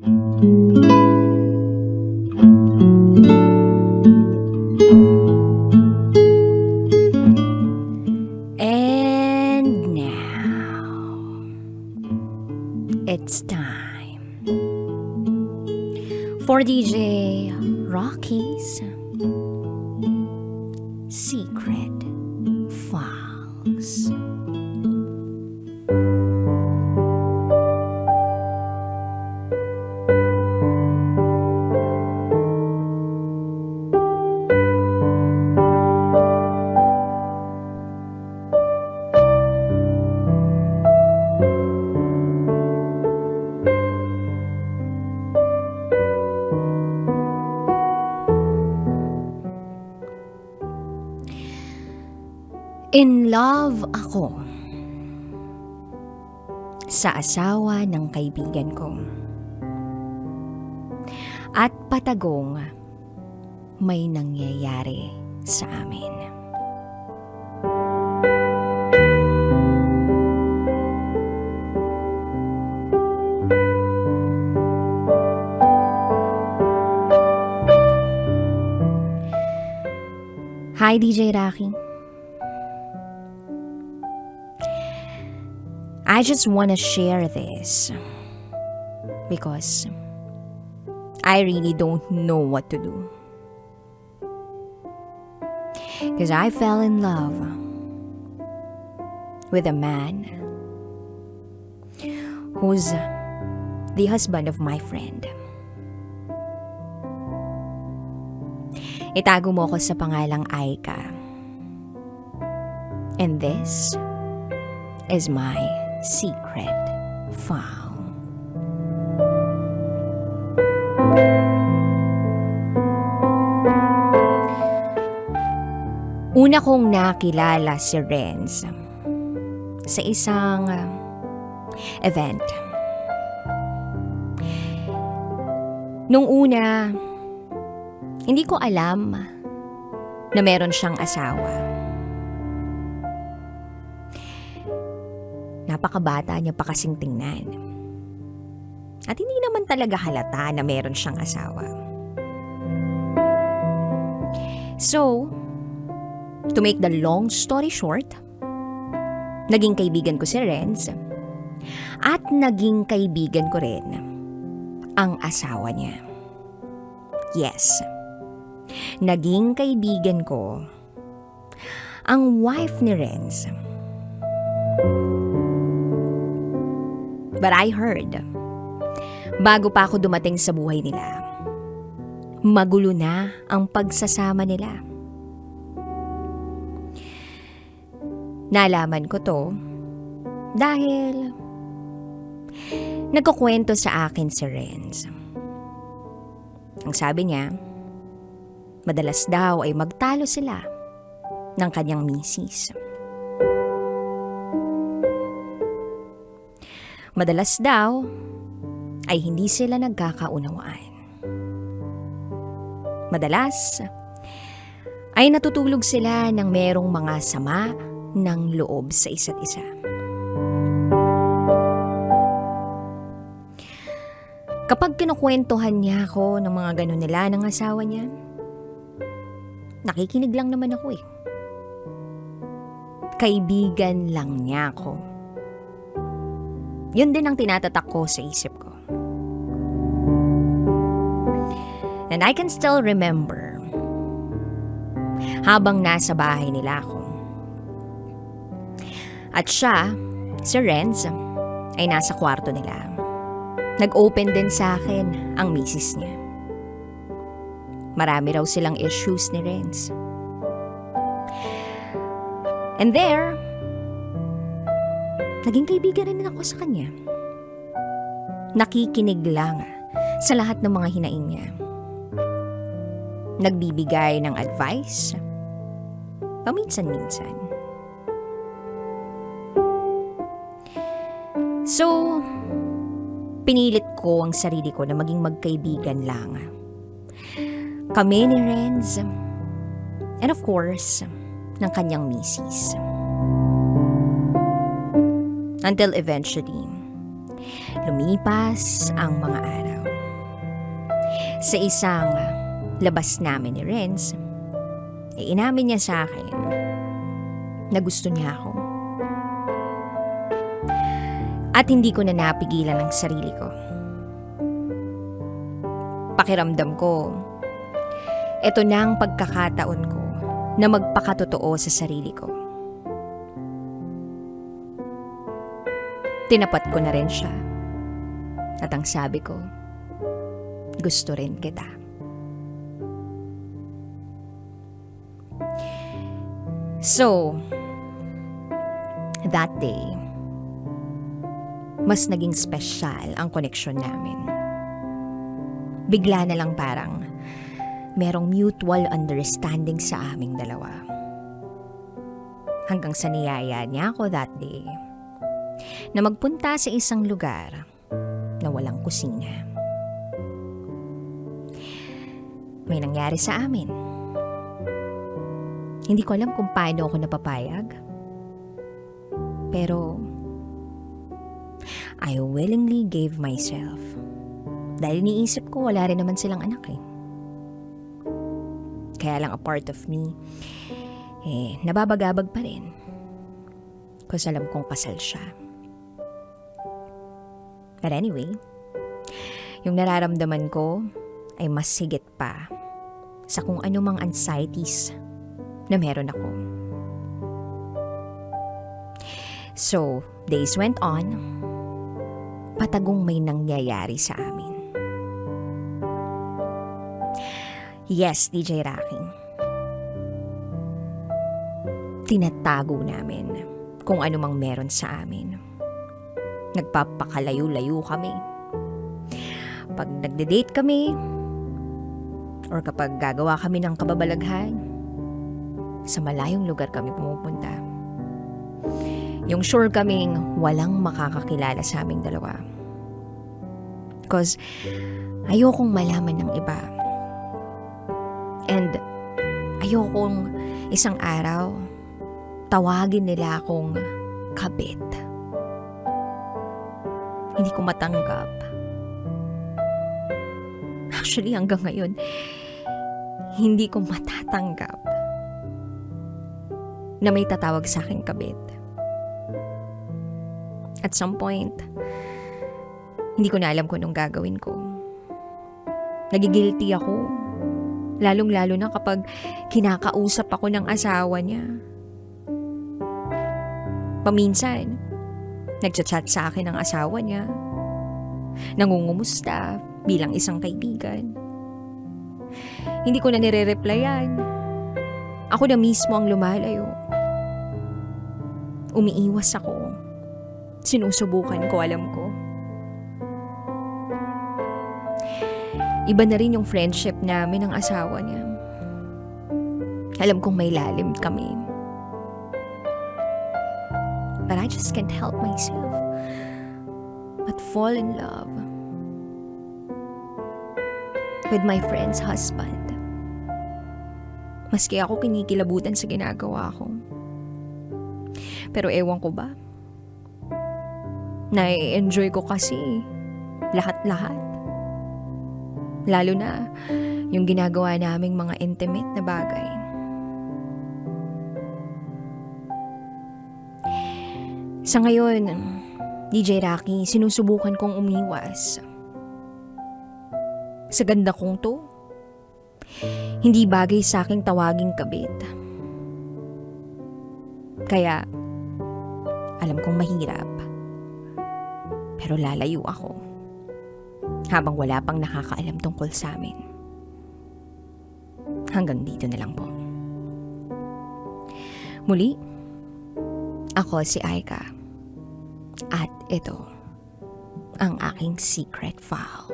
And now, it's time for DJ Rocky's Secret Files. In love ako sa asawa ng kaibigan ko. At patagong may nangyayari sa amin. Hi, DJ Rocky. I just want to share this because I really don't know what to do. Because I fell in love with a man who's the husband of my friend. Itago mo ko sa pangalang Aika. And this is my secret file. Una kong nakilala si Renz sa isang event. Nung una, hindi ko alam na meron siyang asawa. Napakabata niya pa kasing tingnan. At hindi naman talaga halata na meron siyang asawa. So, to make the long story short, naging kaibigan ko si Renz at naging kaibigan ko rin ang asawa niya. Yes, naging kaibigan ko ang wife ni Renz. But I heard, bago pa ako dumating sa buhay nila, magulo na ang pagsasama nila. Nalaman ko to dahil nagkukwento sa akin si Renz. Ang sabi niya, madalas daw ay magtalo sila ng kanyang misis. Madalas daw ay hindi sila nagkakaunawaan. Madalas ay natutulog sila ng merong mga sama ng loob sa isa't isa. Kapag kinukwentuhan niya ako ng mga ganun nila ng asawa niya, nakikinig lang naman ako eh. Kaibigan lang niya ako. Yun din ang tinatatak ko sa isip ko. And I can still remember, habang nasa bahay nila ako. At siya, si Renz, ay nasa kwarto nila. Nag-open din sa akin ang misis niya. Marami raw silang issues ni Renz. And there, naging kaibigan rin ako sa kanya. Nakikinig lang sa lahat ng mga hinaing niya. Nagbibigay ng advice, paminsan-minsan. So, pinilit ko ang sarili ko na maging magkaibigan lang. Kami ni Renz, and of course, ng kanyang misis. Until eventually, lumipas ang mga araw. Sa isang labas namin ni Renz, inamin niya sa akin na gusto niya ako. At hindi ko na napigilan ang sarili ko. Pakiramdam ko, ito na ang pagkakataon ko na magpakatotoo sa sarili ko. Tinapat ko na rin siya. At ang sabi ko, gusto rin kita. So, that day, mas naging special ang koneksyon namin. Bigla na lang parang merong mutual understanding sa aming dalawa. Hanggang sa niyaya niya ako that day na magpunta sa isang lugar na walang kusina. May nangyari sa amin. Hindi ko alam kung paano ako napapayag. Pero I willingly gave myself. Dahil iniisip ko wala rin naman silang anak eh. Kaya lang a part of me, nababagabag pa rin. Kasi alam kong kasal siya. But anyway, yung nararamdaman ko ay mas higit pa sa kung anumang anxieties na meron ako. So, days went on, patagong may nangyayari sa amin. Yes, DJ Rocky. Tinatago namin kung anumang meron sa amin. Nagpapakalayo-layo kami. Pag nagde-date kami, or kapag gagawa kami ng kababalaghan, sa malayong lugar kami pumupunta. Yung sure kaming walang makakakilala sa aming dalawa. Because ayokong malaman ng iba. And ayokong isang araw tawagin nila akong kabit. Hindi ko matanggap. Actually, hanggang ngayon, hindi ko matatanggap na may tatawag sa akin kabit. At some point, hindi ko na alam kung anong gagawin ko. Nagigilty ako. Lalong-lalo na kapag kinakausap ako ng asawa niya. Paminsan, nagchat-chat sa akin ang asawa niya. Nangungumusta bilang isang kaibigan. Hindi ko na nire-replyan. Ako na mismo ang lumalayo. Umiiwas ako. Sinusubukan ko, alam ko. Iba na rin yung friendship namin ng asawa niya. Alam kong may lalim kami. But I just can't help myself but fall in love with my friend's husband. Maski ako kinikilabutan sa ginagawa ko. Pero ewan ko ba? Na-enjoy ko kasi lahat-lahat. Lalo na yung ginagawa naming mga intimate na bagay. Sa ngayon, DJ Rocky, sinusubukan kong umiwas. Sa ganda kong to, hindi bagay sa aking tawaging kabit. Kaya, alam kong mahirap. Pero lalayo ako. Habang wala pang nakakaalam tungkol sa amin. Hanggang dito na lang po. Muli, ako si Aika. At ito, ang aking secret file.